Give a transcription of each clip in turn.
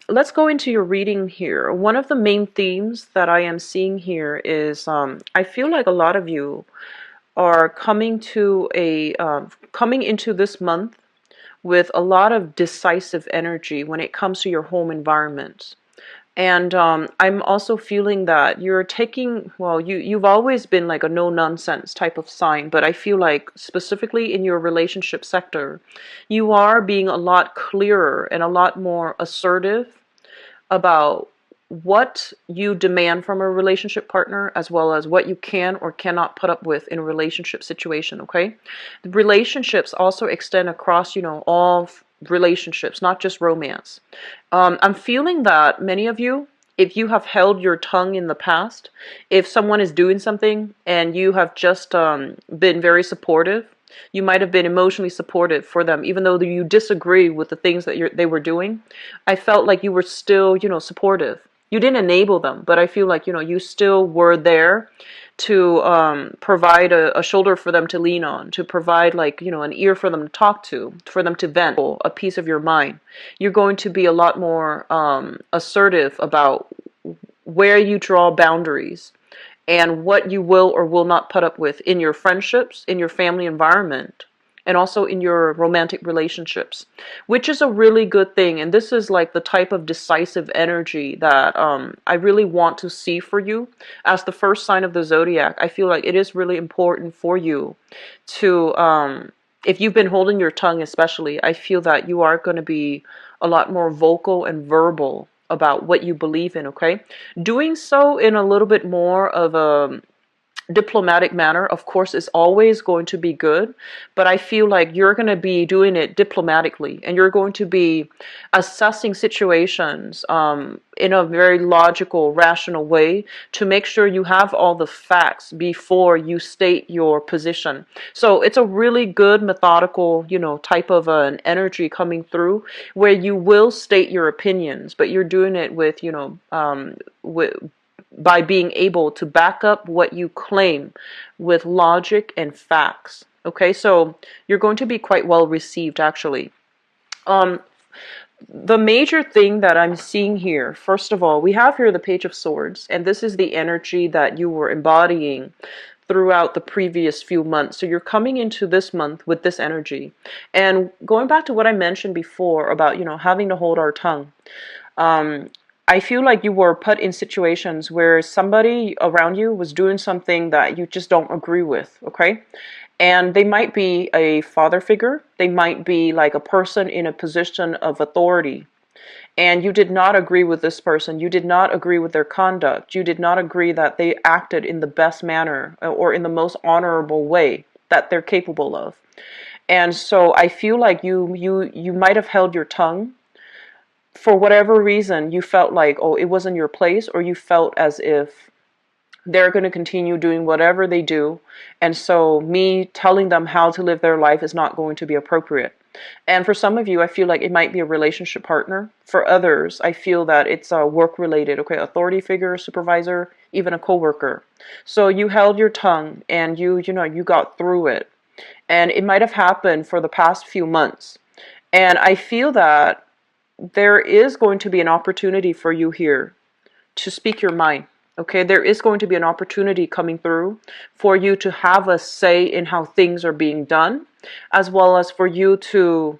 Let's go into your reading here. One of the main themes that I am seeing here is I feel like a lot of you are coming into this month with a lot of decisive energy when it comes to your home environment. And I'm also feeling that you're taking, well, you've always been like a no nonsense type of sign, but I feel like specifically in your relationship sector, you are being a lot clearer and a lot more assertive about what you demand from a relationship partner, as well as what you can or cannot put up with in a relationship situation. Okay, the relationships also extend across, all relationships, not just romance. I'm feeling that many of you, if you have held your tongue in the past, if someone is doing something and you have just been very supportive, you might have been emotionally supportive for them, even though you disagree with the things that they were doing. I felt like you were still, supportive. You didn't enable them, but I feel like, you still were there to provide a shoulder for them to lean on, to provide like, an ear for them to talk to, for them to vent a piece of your mind. You're going to be a lot more assertive about where you draw boundaries and what you will or will not put up with in your friendships, in your family environment, and also in your romantic relationships, which is a really good thing. And this is like the type of decisive energy that I really want to see for you as the first sign of the zodiac. I feel like it is really important for you to, if you've been holding your tongue especially, I feel that you are going to be a lot more vocal and verbal about what you believe in, okay? Doing so in a little bit more of a diplomatic manner, of course, is always going to be good, but I feel like you're going to be doing it diplomatically, and you're going to be assessing situations in a very logical, rational way to make sure you have all the facts before you state your position. So it's a really good methodical, type of an energy coming through where you will state your opinions, but you're doing it with, with by being able to back up what you claim with logic and facts. Okay, so you're going to be quite well received, actually. Um, the major thing that I'm seeing here, first of all, we have here the Page of Swords, and this is the energy that you were embodying throughout the previous few months. So you're coming into this month with this energy. And going back to what I mentioned before about, having to hold our tongue. Um, I feel like you were put in situations where somebody around you was doing something that you just don't agree with, okay? And they might be a father figure, they might be like a person in a position of authority, and you did not agree with this person, you did not agree with their conduct, you did not agree that they acted in the best manner or in the most honorable way that they're capable of. And so I feel like you might have held your tongue for whatever reason. You felt like, oh, it wasn't your place, or you felt as if they're going to continue doing whatever they do, and so me telling them how to live their life is not going to be appropriate. And for some of you, I feel like it might be a relationship partner. For others, I feel that it's work related, okay, authority figure, supervisor, even a coworker. So you held your tongue and you got through it. And it might have happened for the past few months. And I feel that there is going to be an opportunity for you here to speak your mind. Okay, there is going to be an opportunity coming through for you to have a say in how things are being done, as well as for you to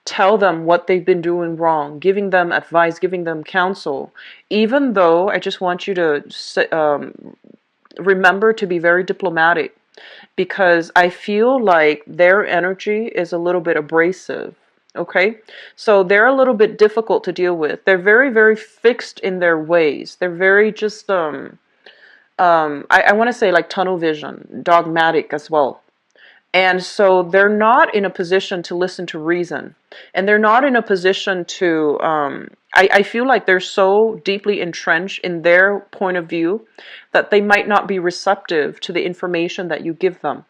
tell them what they've been doing wrong, giving them advice, giving them counsel. Even though I just want you to remember to be very diplomatic, because I feel like their energy is a little bit abrasive. Okay, so they're a little bit difficult to deal with. They're very, very fixed in their ways. They're very just I want to say like tunnel vision, dogmatic as well. And so they're not in a position to listen to reason, and they're not in a position to I feel like they're so deeply entrenched in their point of view that they might not be receptive to the information that you give them.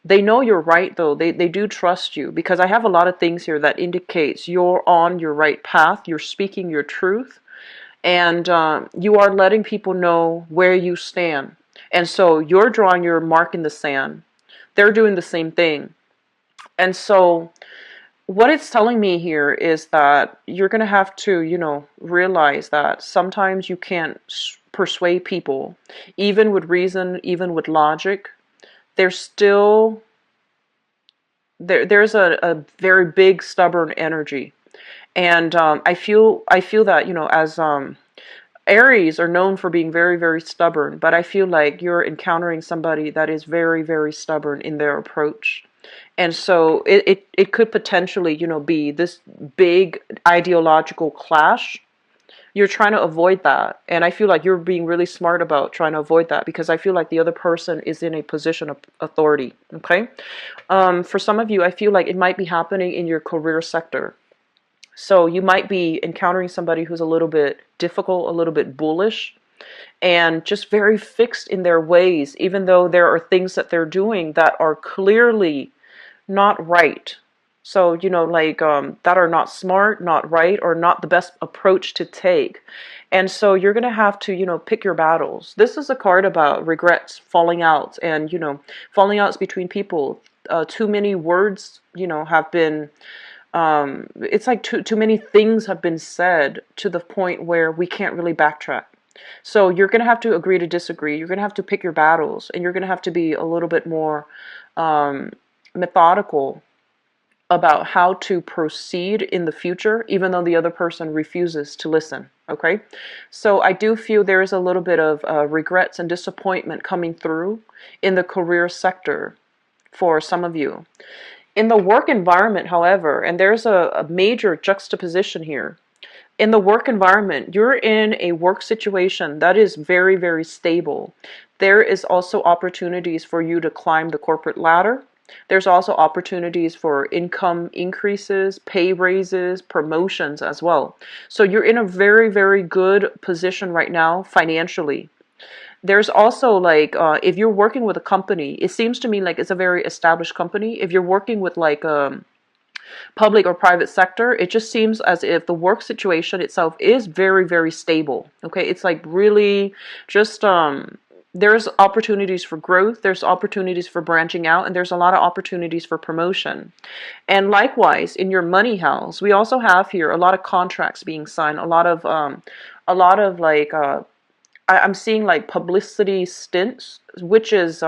They know you're right, though. They do trust you, because I have a lot of things here that indicates you're on your right path. You're speaking your truth, and you are letting people know where you stand. And so you're drawing your mark in the sand. They're doing the same thing. And so what it's telling me here is that you're going to have to, realize that sometimes you can't persuade people, even with reason, even with logic. There's still there's a very big stubborn energy, and I feel that, as Aries are known for being very, very stubborn, but I feel like you're encountering somebody that is very, very stubborn in their approach. And so it could potentially, be this big ideological clash. You're trying to avoid that. And I feel like you're being really smart about trying to avoid that, because I feel like the other person is in a position of authority. Okay. For some of you, I feel like it might be happening in your career sector. So you might be encountering somebody who's a little bit difficult, a little bit bullish, and just very fixed in their ways, even though there are things that they're doing that are clearly not right. So, that are not smart, not right, or not the best approach to take. And so you're going to have to, pick your battles. This is a card about regrets, falling out, and, falling outs between people. Too many words, have been, it's like too many things have been said to the point where we can't really backtrack. So you're going to have to agree to disagree. You're going to have to pick your battles, and you're going to have to be a little bit more methodical about how to proceed in the future, even though the other person refuses to listen. Okay, so I do feel there is a little bit of regrets and disappointment coming through in the career sector for some of you. In the work environment, however, and there's a major juxtaposition here. In the work environment, you're in a work situation that is very, very stable. There is also opportunities for you to climb the corporate ladder. There's also opportunities for income increases, pay raises, promotions as well. So you're in a very, very good position right now financially. There's also like, if you're working with a company, it seems to me like it's a very established company. If you're working with like public or private sector, it just seems as if the work situation itself is very, very stable. Okay, it's like really just there's opportunities for growth, there's opportunities for branching out, and there's a lot of opportunities for promotion. And likewise, in your money house, we also have here a lot of contracts being signed, a lot of like I'm seeing like publicity stints, which is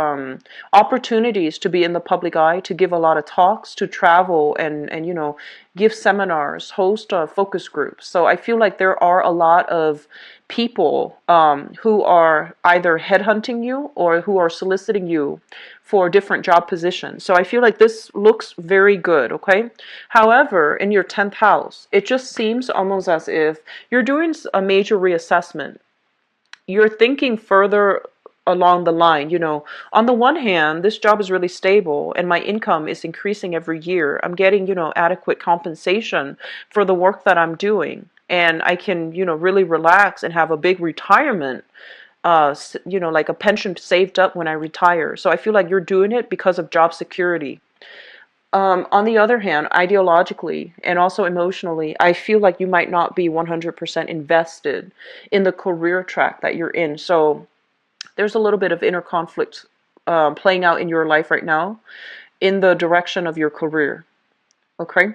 opportunities to be in the public eye, to give a lot of talks, to travel and give seminars, host focus groups. So I feel like there are a lot of people who are either headhunting you or who are soliciting you for different job positions. So I feel like this looks very good, okay? However, in your 10th house, it just seems almost as if you're doing a major reassessment. You're thinking further along the line. On the one hand, this job is really stable and my income is increasing every year. I'm getting, adequate compensation for the work that I'm doing. And I can, really relax and have a big retirement, like a pension saved up when I retire. So I feel like you're doing it because of job security. On the other hand, ideologically and also emotionally, I feel like you might not be 100% invested in the career track that you're in. So there's a little bit of inner conflict playing out in your life right now in the direction of your career. Okay.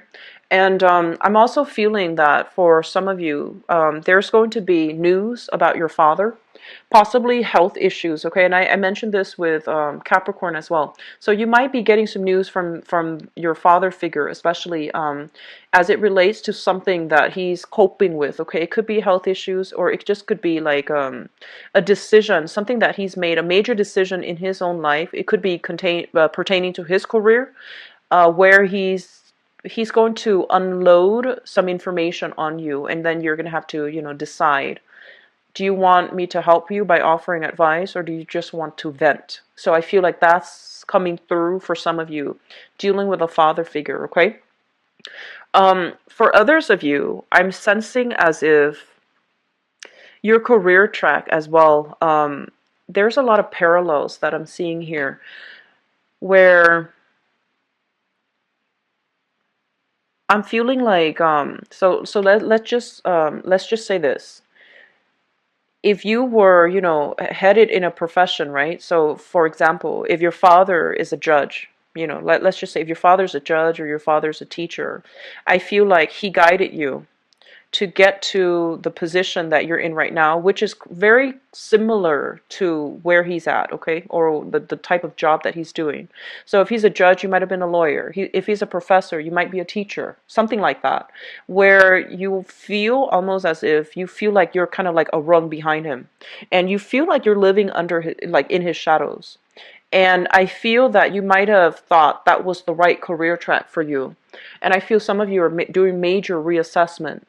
And I'm also feeling that for some of you, there's going to be news about your father, possibly health issues. Okay. And I mentioned this with Capricorn as well. So you might be getting some news from your father figure, especially as it relates to something that he's coping with. Okay. It could be health issues, or it just could be like a decision, something that he's made, a major decision in his own life. It could be pertaining to his career, where he's going to unload some information on you, and then you're going to have to, decide. Do you want me to help you by offering advice, or do you just want to vent? So I feel like that's coming through for some of you, dealing with a father figure, okay? For others of you, I'm sensing as if your career track as well, there's a lot of parallels that I'm seeing here, where I'm feeling like let's just say this. If you were, headed in a profession, right? So for example, if your father is a judge, let's just say if your father's a judge or your father's a teacher, I feel like he guided you to get to the position that you're in right now, which is very similar to where he's at, okay? Or the type of job that he's doing. So if he's a judge, you might have been a lawyer. If he's a professor, you might be a teacher, something like that, where you feel almost as if you feel like you're kind of like a rung behind him, and you feel like you're living under his, like in his shadows. And I feel that you might have thought that was the right career track for you. And I feel some of you are doing major reassessment,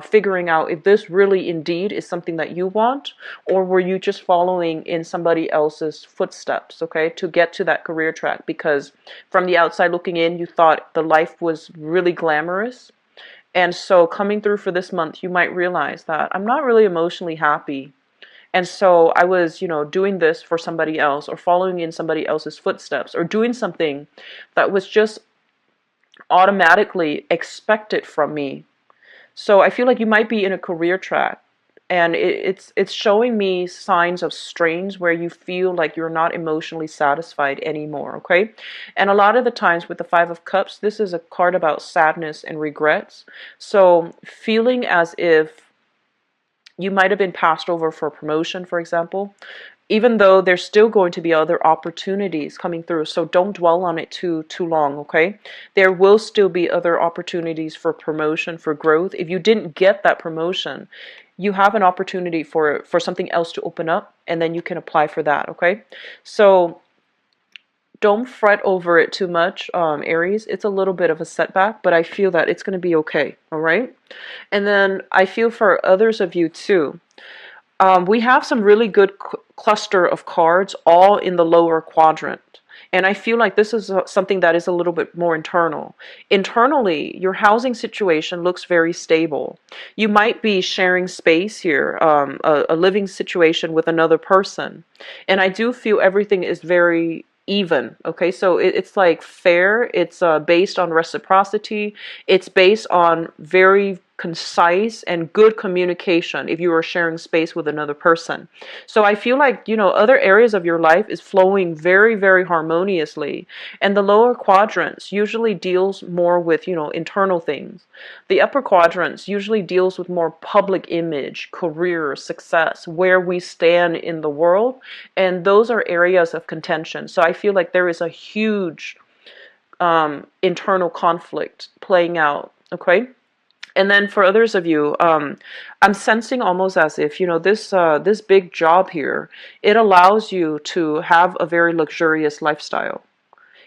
figuring out if this really indeed is something that you want, or were you just following in somebody else's footsteps, okay, to get to that career track. Because from the outside looking in, you thought the life was really glamorous. And so coming through for this month, you might realize that I'm not really emotionally happy. And so I was, doing this for somebody else, or following in somebody else's footsteps, or doing something that was just automatically expected from me. So I feel like you might be in a career track, and it's showing me signs of strains where you feel like you're not emotionally satisfied anymore, okay? And a lot of the times with the Five of Cups, this is a card about sadness and regrets. So feeling as if you might have been passed over for a promotion, for example, even though there's still going to be other opportunities coming through. So don't dwell on it too long, okay? There will still be other opportunities for promotion, for growth. If you didn't get that promotion, you have an opportunity for something else to open up, and then you can apply for that, okay? So don't fret over it too much, Aries. It's a little bit of a setback, but I feel that it's going to be okay, all right? And then I feel for others of you too. We have some really good cluster of cards all in the lower quadrant. And I feel like this is something that is a little bit more internal. Internally, your housing situation looks very stable. You might be sharing space here, a living situation with another person. And I do feel everything is very even, okay? So it's like fair, it's based on reciprocity, it's based on very concise and good communication if you are sharing space with another person. So I feel like, other areas of your life is flowing very, very harmoniously. And the lower quadrants usually deals more with, internal things. The upper quadrants usually deals with more public image, career, success, where we stand in the world. And those are areas of contention. So I feel like there is a huge internal conflict playing out, okay? And then for others of you, I'm sensing almost as if, this big job here, it allows you to have a very luxurious lifestyle.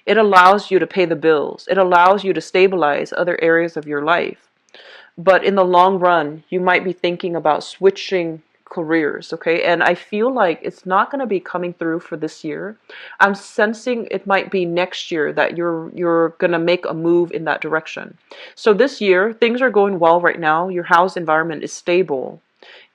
It allows you to pay the bills. It allows you to stabilize other areas of your life. But in the long run, you might be thinking about switching careers, okay? And I feel like it's not going to be coming through for this year. I'm sensing it might be next year that you're going to make a move in that direction. So this year, things are going well right now. Your house environment is stable.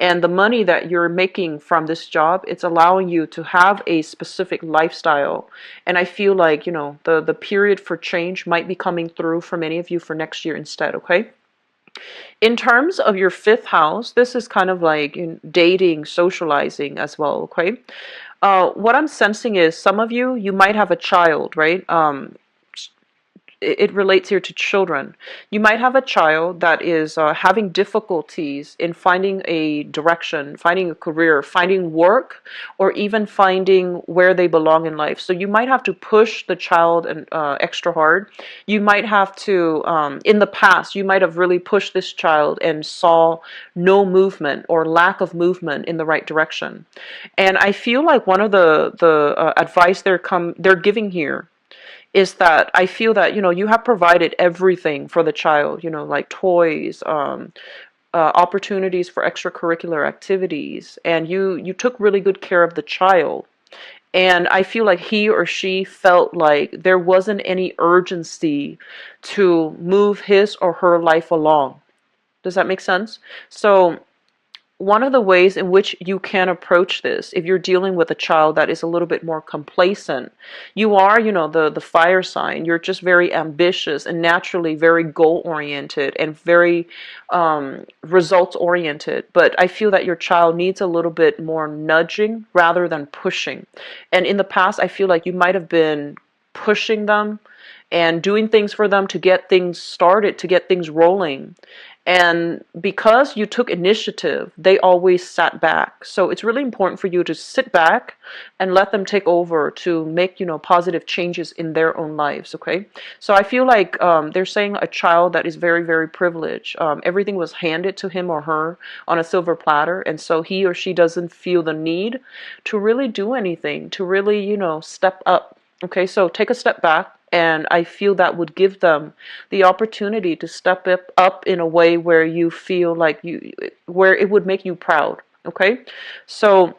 And the money that you're making from this job, it's allowing you to have a specific lifestyle. And I feel like, the period for change might be coming through for many of you for next year instead, okay? In terms of your fifth house, this is kind of like dating, socializing as well, okay? What I'm sensing is some of you might have a child, right? It relates here to children. You might have a child that is having difficulties in finding a direction, finding a career, finding work, or even finding where they belong in life. So you might have to push the child extra hard. You might have to, in the past, you might have really pushed this child and saw no movement or lack of movement in the right direction. And I feel like one of the advice they're giving here is that I feel that, you have provided everything for the child, like toys, opportunities for extracurricular activities, and you took really good care of the child. And I feel like he or she felt like there wasn't any urgency to move his or her life along. Does that make sense? So one of the ways in which you can approach this, if you're dealing with a child that is a little bit more complacent, you are, the fire sign. You're just very ambitious and naturally very goal-oriented and very results-oriented. But I feel that your child needs a little bit more nudging rather than pushing. And in the past, I feel like you might have been pushing them and doing things for them to get things started, to get things rolling. And because you took initiative, they always sat back. So it's really important for you to sit back and let them take over to make, positive changes in their own lives, okay? So I feel like they're saying a child that is very, very privileged. Everything was handed to him or her on a silver platter, and so he or she doesn't feel the need to really do anything, to really, step up. Okay, so take a step back, and I feel that would give them the opportunity to step up in a way where you feel like where it would make you proud. Okay, so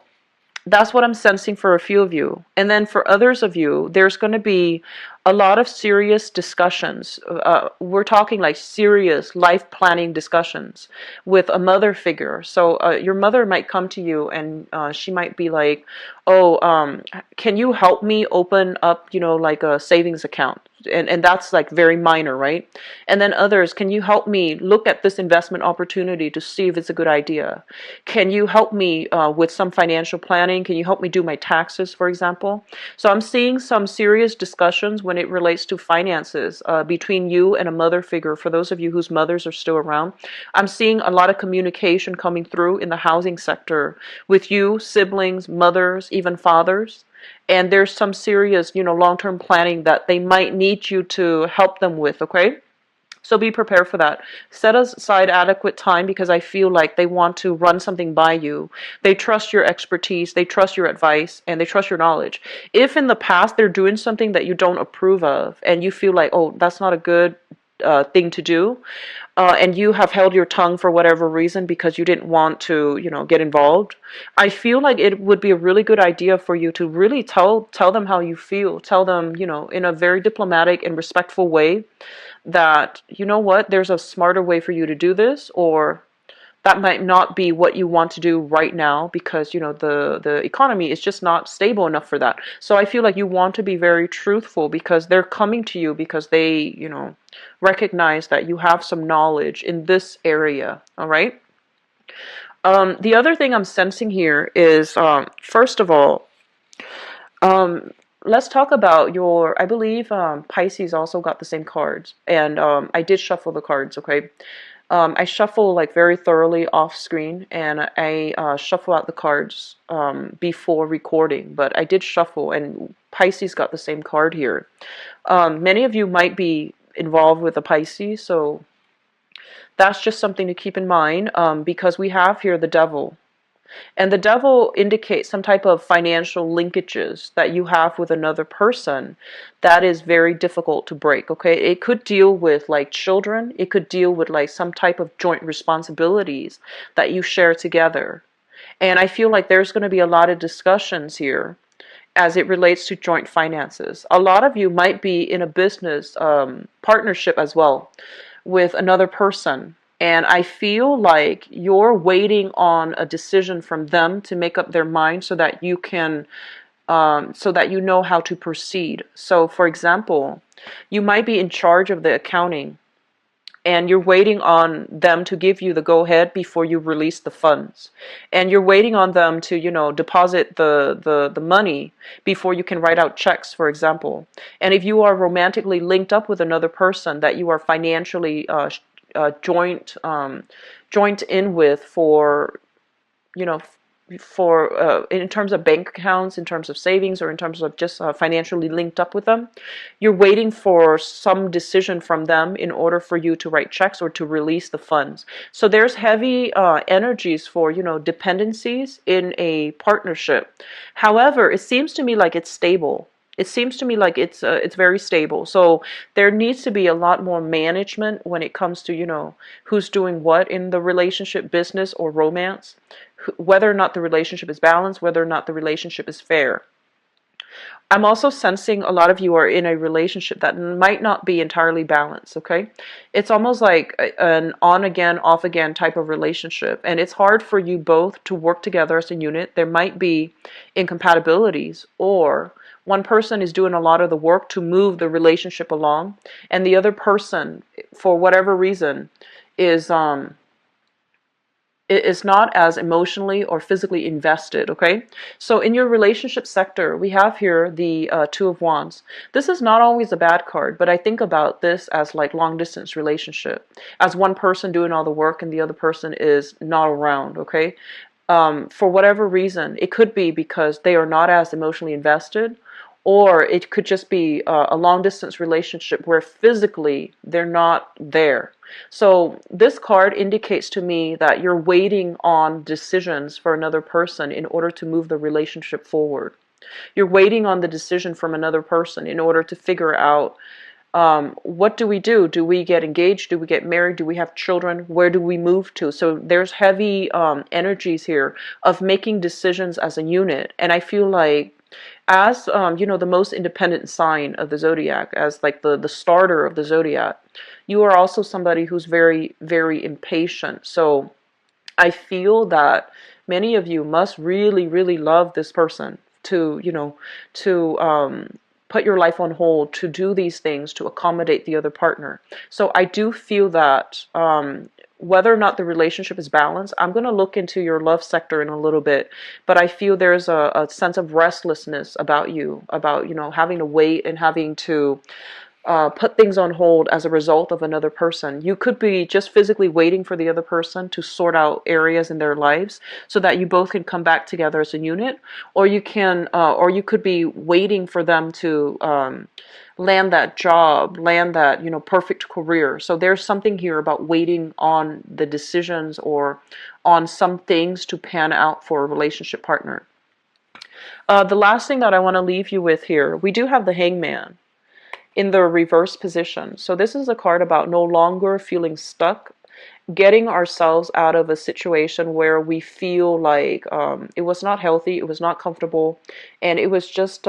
that's what I'm sensing for a few of you. And then for others of you, there's going to be a lot of serious discussions. We're talking like serious life planning discussions with a mother figure. So your mother might come to you and she might be like, oh, can you help me open up, like a savings account? And that's like very minor, right? And then others, can you help me look at this investment opportunity to see if it's a good idea? Can you help me with some financial planning? Can you help me do my taxes, for example? So I'm seeing some serious discussions when it relates to finances between you and a mother figure. For those of you whose mothers are still around, I'm seeing a lot of communication coming through in the housing sector with you, siblings, mothers, even fathers. And there's some serious, long-term planning that they might need you to help them with, okay? So be prepared for that. Set aside adequate time because I feel like they want to run something by you. They trust your expertise, they trust your advice, and they trust your knowledge. If in the past they're doing something that you don't approve of and you feel like, oh, that's not a good thing to do, and you have held your tongue for whatever reason because you didn't want to, get involved, I feel like it would be a really good idea for you to really tell them how you feel. Tell them, in a very diplomatic and respectful way that, you know what, there's a smarter way for you to do this, or that might not be what you want to do right now because, the economy is just not stable enough for that. So I feel like you want to be very truthful because they're coming to you because they, recognize that you have some knowledge in this area, all right? The other thing I'm sensing here is, first of all, let's talk about I believe Pisces also got the same cards, and I did shuffle the cards, okay? I shuffle like very thoroughly off screen, and I shuffle out the cards before recording, but I did shuffle, and Pisces got the same card here. Many of you might be involved with a Pisces, so that's just something to keep in mind because we have here the devil. And the devil indicates some type of financial linkages that you have with another person that is very difficult to break, okay? It could deal with like children. It could deal with like some type of joint responsibilities that you share together. And I feel like there's going to be a lot of discussions here as it relates to joint finances. A lot of you might be in a business partnership as well with another person. And I feel like you're waiting on a decision from them to make up their mind so that you can, so that you know how to proceed. So, for example, you might be in charge of the accounting and you're waiting on them to give you the go-ahead before you release the funds. And you're waiting on them to, deposit the money before you can write out checks, for example. And if you are romantically linked up with another person that you are financially joint in with for, in terms of bank accounts, in terms of savings, or in terms of just financially linked up with them, you're waiting for some decision from them in order for you to write checks or to release the funds. So there's heavy energies for, dependencies in a partnership. However, it seems to me like it's stable. It seems to me like it's very stable. So there needs to be a lot more management when it comes to, who's doing what in the relationship, business or romance, whether or not the relationship is balanced, whether or not the relationship is fair. I'm also sensing a lot of you are in a relationship that might not be entirely balanced, okay? It's almost like an on again, off again type of relationship. And it's hard for you both to work together as a unit. There might be incompatibilities, or one person is doing a lot of the work to move the relationship along, and the other person, for whatever reason, is is not as emotionally or physically invested, okay? So in your relationship sector, we have here the Two of Wands. This is not always a bad card, but I think about this as like long distance relationship, as one person doing all the work and the other person is not around, okay? For whatever reason, it could be because they are not as emotionally invested, or it could just be a long distance relationship where physically they're not there. So this card indicates to me that you're waiting on decisions for another person in order to move the relationship forward. You're waiting on the decision from another person in order to figure out, what do we do? Do we get engaged? Do we get married? Do we have children? Where do we move to? So there's heavy energies here of making decisions as a unit. And I feel like as, the most independent sign of the zodiac, as like the starter of the zodiac, you are also somebody who's very, very impatient. So I feel that many of you must really, really love this person to, put your life on hold, to do these things, to accommodate the other partner. So I do feel that whether or not the relationship is balanced, I'm going to look into your love sector in a little bit, but I feel there's a sense of restlessness about you, about, having to wait and having to put things on hold as a result of another person. You could be just physically waiting for the other person to sort out areas in their lives so that you both can come back together as a unit, or or you could be waiting for them to land that job, land that perfect career. So there's something here about waiting on the decisions or on some things to pan out for a relationship partner. The last thing that I want to leave you with here, we do have the Hangman in the reverse position. So this is a card about no longer feeling stuck, getting ourselves out of a situation where we feel like it was not healthy, it was not comfortable, and it was just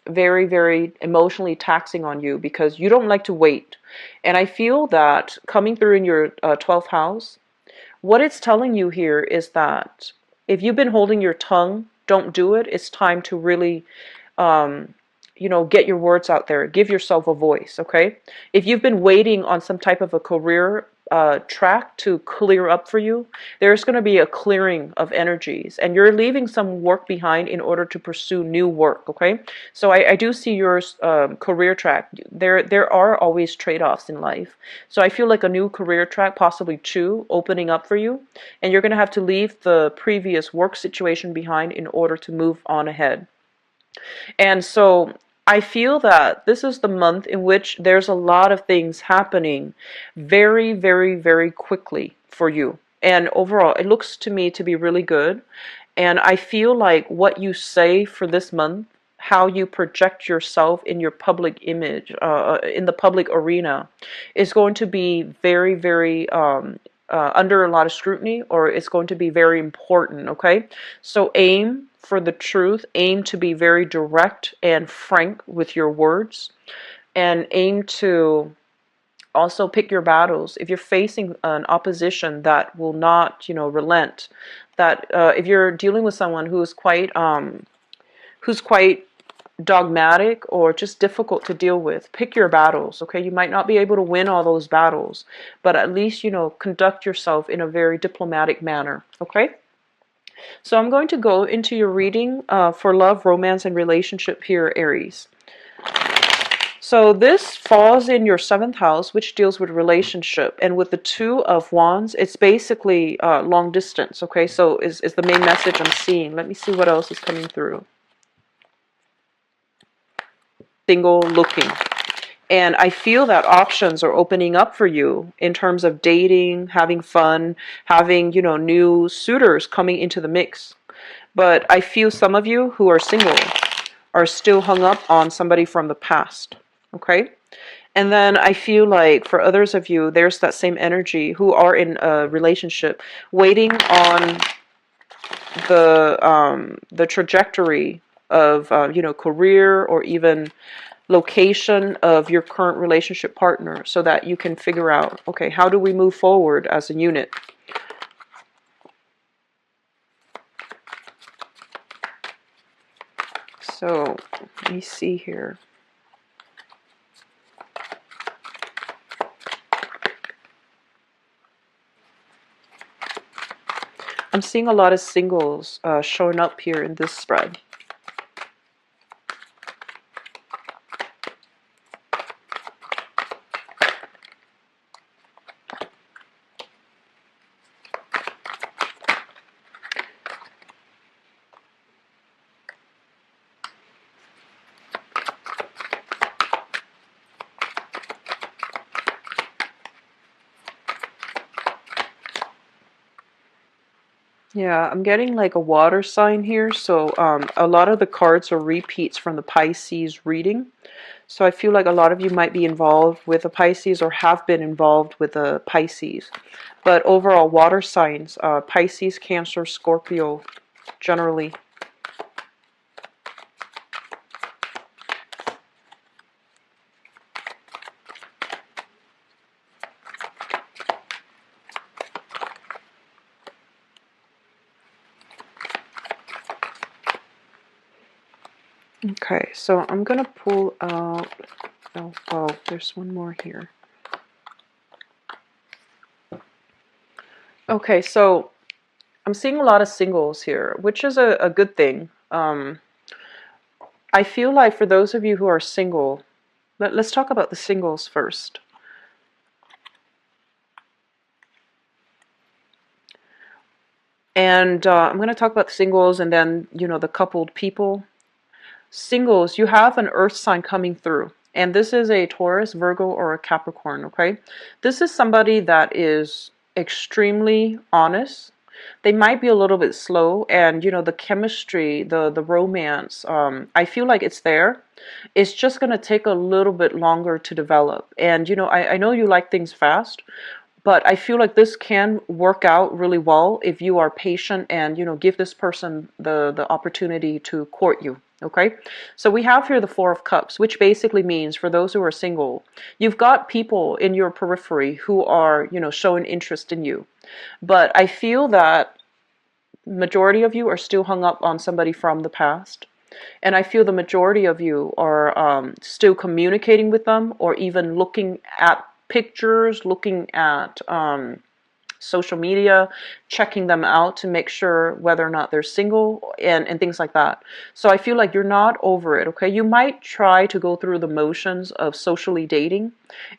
very, very emotionally taxing on you because you don't like to wait. And I feel that coming through in your 12th house, what it's telling you here is that if you've been holding your tongue, don't do it. It's time to really get your words out there. Give yourself a voice, okay? If you've been waiting on some type of a career track to clear up for you, there's going to be a clearing of energies, and you're leaving some work behind in order to pursue new work, okay? So I do see your career track. There are always trade-offs in life. So I feel like a new career track, possibly two, opening up for you, and you're going to have to leave the previous work situation behind in order to move on ahead. And so I feel that this is the month in which there's a lot of things happening very, very, very quickly for you. And overall, it looks to me to be really good. And I feel like what you say for this month, how you project yourself in your public image, in the public arena, is going to be very, very under a lot of scrutiny, or it's going to be very important, okay? So aim for the truth, aim to be very direct and frank with your words, and aim to also pick your battles. If you're facing an opposition that will not, relent, that if you're dealing with someone who's quite dogmatic or just difficult to deal with, pick your battles, okay? You might not be able to win all those battles, but at least, conduct yourself in a very diplomatic manner, okay? So I'm going to go into your reading for love, romance, and relationship here, Aries. So this falls in your 7th house, which deals with relationship. And with the Two of Wands, it's basically long distance, okay? So is the main message I'm seeing. Let me see what else is coming through. Single looking. And I feel that options are opening up for you in terms of dating, having fun, having, new suitors coming into the mix. But I feel some of you who are single are still hung up on somebody from the past, okay? And then I feel like for others of you, there's that same energy who are in a relationship waiting on the trajectory of, career or even location of your current relationship partner so that you can figure out, okay, how do we move forward as a unit? So let me see here. I'm seeing a lot of singles showing up here in this spread. Yeah, I'm getting like a water sign here, so a lot of the cards are repeats from the Pisces reading. So I feel like a lot of you might be involved with a Pisces or have been involved with a Pisces. But overall, water signs, Pisces, Cancer, Scorpio, generally. Okay, so I'm going to pull out, oh, there's one more here. Okay, so I'm seeing a lot of singles here, which is a good thing. I feel like for those of you who are single, let's talk about the singles first. And I'm going to talk about the singles and then, the coupled people. Singles, you have an earth sign coming through. And this is a Taurus, Virgo, or a Capricorn, okay? This is somebody that is extremely honest. They might be a little bit slow, and the chemistry, the romance, I feel like it's there. It's just going to take a little bit longer to develop. And I know you like things fast, but I feel like this can work out really well if you are patient and give this person the opportunity to court you. Okay, so we have here the Four of Cups, which basically means for those who are single, you've got people in your periphery who are showing interest in you. But I feel that majority of you are still hung up on somebody from the past. And I feel the majority of you are still communicating with them, or even looking at pictures, looking at social media, checking them out to make sure whether or not they're single, and things like that. So I feel like you're not over it, okay? You might try to go through the motions of socially dating,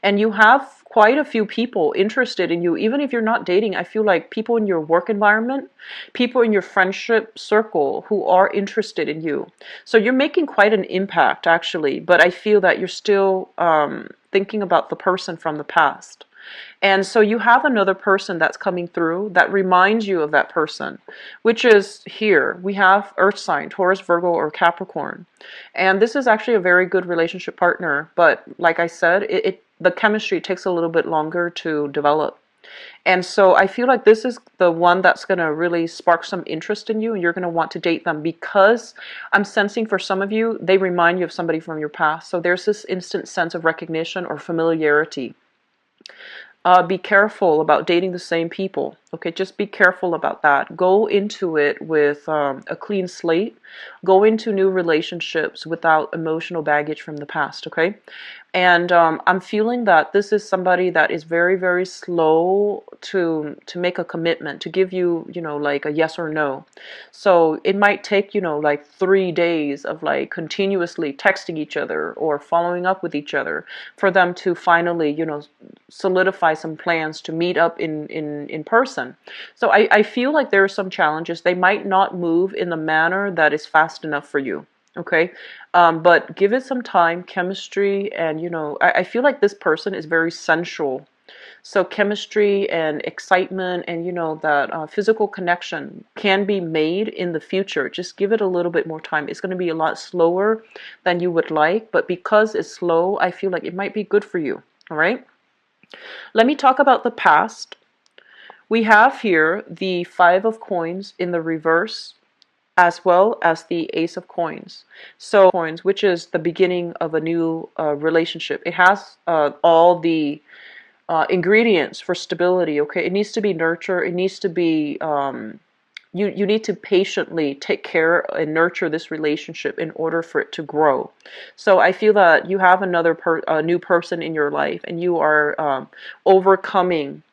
and you have quite a few people interested in you. Even if you're not dating, I feel like people in your work environment, people in your friendship circle who are interested in you. So you're making quite an impact, actually, but I feel that you're still thinking about the person from the past. And so you have another person that's coming through that reminds you of that person, which is here. We have Earth sign, Taurus, Virgo, or Capricorn. And this is actually a very good relationship partner. But like I said, the chemistry takes a little bit longer to develop. And so I feel like this is the one that's going to really spark some interest in you, and you're going to want to date them, because I'm sensing for some of you, they remind you of somebody from your past. So there's this instant sense of recognition or familiarity. Be careful about dating the same people. Okay, just be careful about that. Go into it with a clean slate. Go into new relationships without emotional baggage from the past. Okay, and I'm feeling that this is somebody that is very, very slow to make a commitment, to give you, like a yes or no. So it might take, like 3 days of like continuously texting each other or following up with each other for them to finally, solidify some plans to meet up in person. So I feel like there are some challenges. They might not move in the manner that is fast enough for you. Okay, but give it some time, chemistry, and I feel like this person is very sensual. So chemistry and excitement and that physical connection can be made in the future. Just give it a little bit more time. It's going to be a lot slower than you would like, but because it's slow, I feel like it might be good for you. All right. Let me talk about the past. We have here the Five of Coins in the reverse, as well as the Ace of Coins. So coins, which is the beginning of a new relationship. It has all the ingredients for stability. Okay, it needs to be nurture. It needs to be you need to patiently take care and nurture this relationship in order for it to grow. So I feel that you have another new person in your life, and you are overcoming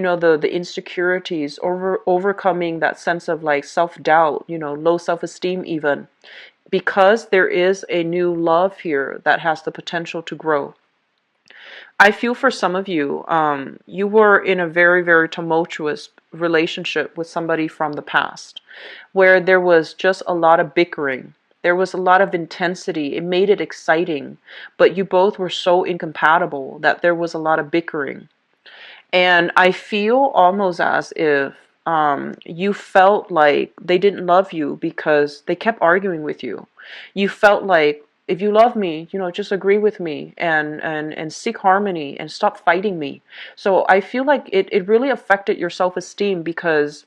the insecurities, overcoming that sense of like self-doubt, low self-esteem even, because there is a new love here that has the potential to grow. I feel for some of you, you were in a very, very tumultuous relationship with somebody from the past where there was just a lot of bickering. There was a lot of intensity. It made it exciting, but you both were so incompatible that there was a lot of bickering. And I feel almost as if you felt like they didn't love you because they kept arguing with you. You felt like, if you love me, just agree with me and seek harmony and stop fighting me. So I feel like it really affected your self-esteem because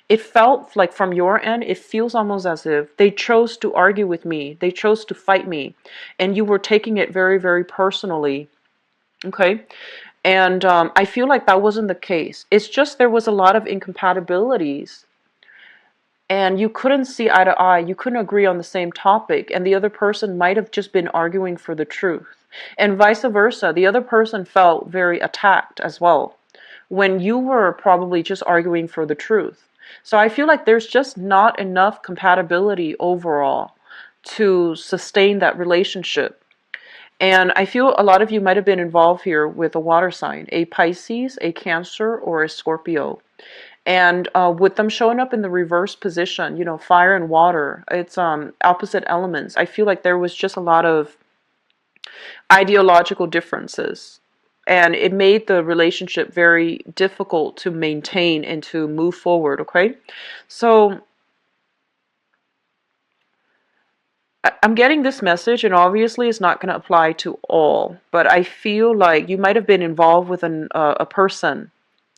it felt like from your end, it feels almost as if they chose to argue with me. They chose to fight me. And you were taking it very, very personally. Okay. And I feel like that wasn't the case. It's just there was a lot of incompatibilities and you couldn't see eye to eye. You couldn't agree on the same topic. And the other person might have just been arguing for the truth. And vice versa. The other person felt very attacked as well when you were probably just arguing for the truth. So I feel like there's just not enough compatibility overall to sustain that relationship. And I feel a lot of you might have been involved here with a water sign, a Pisces, a Cancer, or a Scorpio. And with them showing up in the reverse position, fire and water, it's opposite elements. I feel like there was just a lot of ideological differences. And it made the relationship very difficult to maintain and to move forward, okay? So I'm getting this message, and obviously it's not going to apply to all, but I feel like you might have been involved with a person,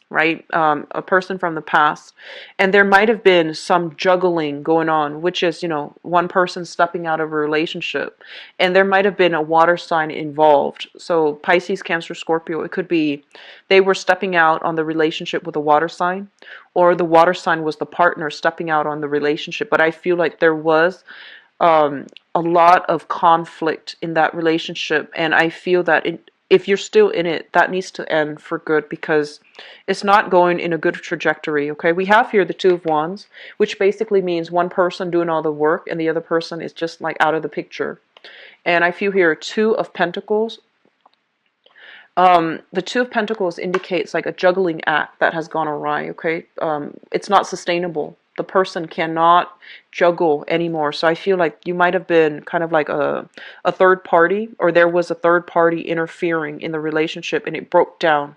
right? A person from the past, and there might have been some juggling going on, which is, one person stepping out of a relationship, and there might have been a water sign involved. So Pisces, Cancer, Scorpio, it could be they were stepping out on the relationship with a water sign, or the water sign was the partner stepping out on the relationship. But I feel like there was a lot of conflict in that relationship, and I feel that if you're still in it, that needs to end for good because it's not going in a good trajectory. Okay, we have here the Two of Wands, which basically means one person doing all the work and the other person is just like out of the picture. And I feel here Two of Pentacles. The Two of Pentacles indicates like a juggling act that has gone awry, okay? It's not sustainable. The person cannot juggle anymore. So I feel like you might have been kind of like a third party, or there was a third party interfering in the relationship and it broke down.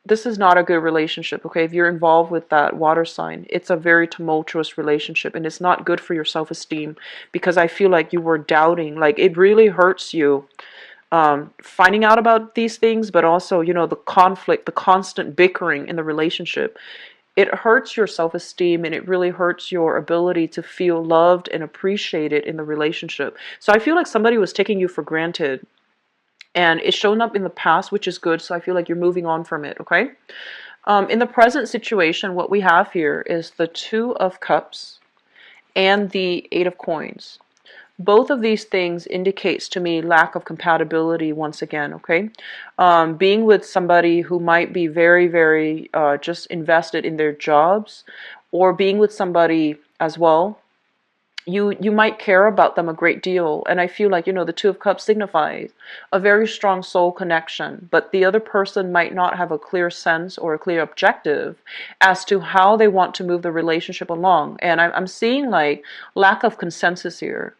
This is not a good relationship, okay? If you're involved with that water sign, it's a very tumultuous relationship and it's not good for your self-esteem because I feel like you were doubting. Like it really hurts you finding out about these things, but also, the conflict, the constant bickering in the relationship. It hurts your self-esteem and it really hurts your ability to feel loved and appreciated in the relationship. So I feel like somebody was taking you for granted and it's shown up in the past, which is good. So I feel like you're moving on from it, okay? In the present situation, what we have here is the Two of Cups and the Eight of Coins. Both of these things indicates to me lack of compatibility once again, okay? Being with somebody who might be very, very just invested in their jobs, or being with somebody as well, you might care about them a great deal. And I feel like, the Two of Cups signifies a very strong soul connection, but the other person might not have a clear sense or a clear objective as to how they want to move the relationship along. And I'm seeing like lack of consensus here.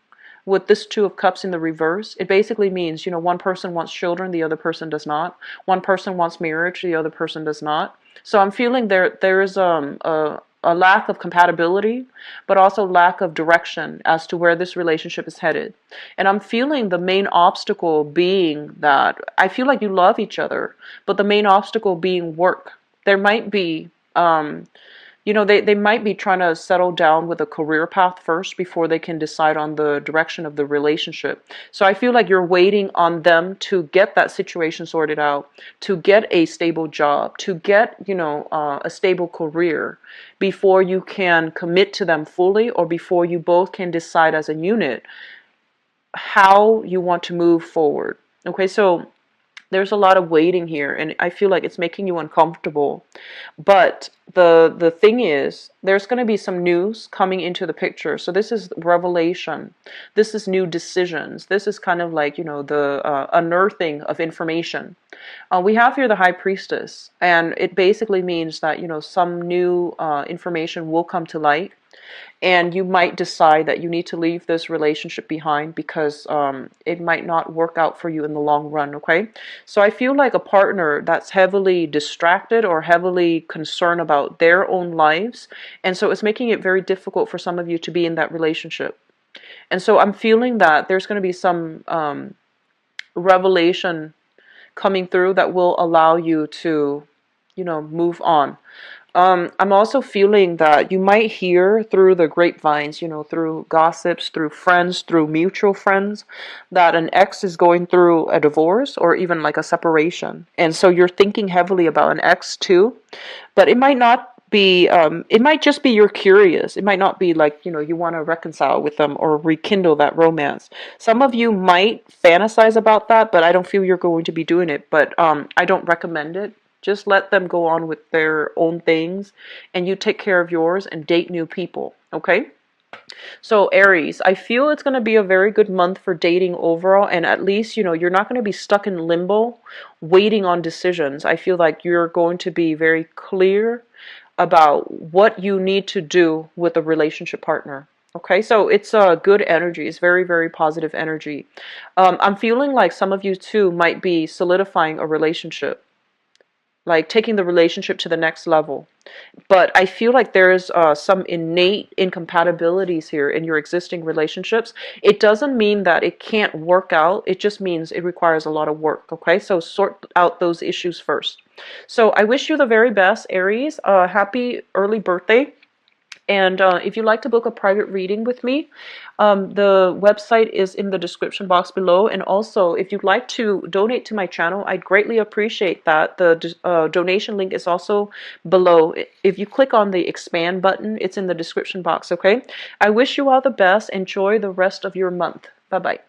With this Two of Cups in the reverse, it basically means, one person wants children, the other person does not. One person wants marriage, the other person does not. So I'm feeling there is a lack of compatibility, but also lack of direction as to where this relationship is headed. And I'm feeling the main obstacle being that I feel like you love each other, but the main obstacle being work. There might be they might be trying to settle down with a career path first before they can decide on the direction of the relationship. So I feel like you're waiting on them to get that situation sorted out, to get a stable job, to get, a stable career before you can commit to them fully, or before you both can decide as a unit how you want to move forward. Okay, so There's a lot of waiting here, and I feel like it's making you uncomfortable. But the thing is, there's going to be some news coming into the picture. So this is revelation. This is new decisions. This is kind of like, the unearthing of information. We have here the High Priestess, and it basically means that, some new information will come to light, and you might decide that you need to leave this relationship behind because it might not work out for you in the long run. Okay, so I feel like a partner that's heavily distracted or heavily concerned about their own lives, and so it's making it very difficult for some of you to be in that relationship. And so I'm feeling that there's going to be some revelation coming through that will allow you to, move on. I'm also feeling that you might hear through the grapevines, through gossips, through friends, through mutual friends, that an ex is going through a divorce or even like a separation. And so you're thinking heavily about an ex too, but it might not be, it might just be you're curious. It might not be like, you want to reconcile with them or rekindle that romance. Some of you might fantasize about that, but I don't feel you're going to be doing it. But I don't recommend it. Just let them go on with their own things, and you take care of yours and date new people, okay? So Aries, I feel it's going to be a very good month for dating overall, and at least, you're not going to be stuck in limbo waiting on decisions. I feel like you're going to be very clear about what you need to do with a relationship partner. Okay, so it's a good energy. It's very, very positive energy. I'm feeling like some of you too might be solidifying a relationship, like taking the relationship to the next level. But I feel like there's some innate incompatibilities here in your existing relationships. It doesn't mean that it can't work out. It just means it requires a lot of work. Okay, so sort out those issues first. So I wish you the very best, Aries. Happy early birthday. And if you'd like to book a private reading with me, the website is in the description box below. And also, if you'd like to donate to my channel, I'd greatly appreciate that. The donation link is also below. If you click on the expand button, it's in the description box, okay? I wish you all the best. Enjoy the rest of your month. Bye-bye.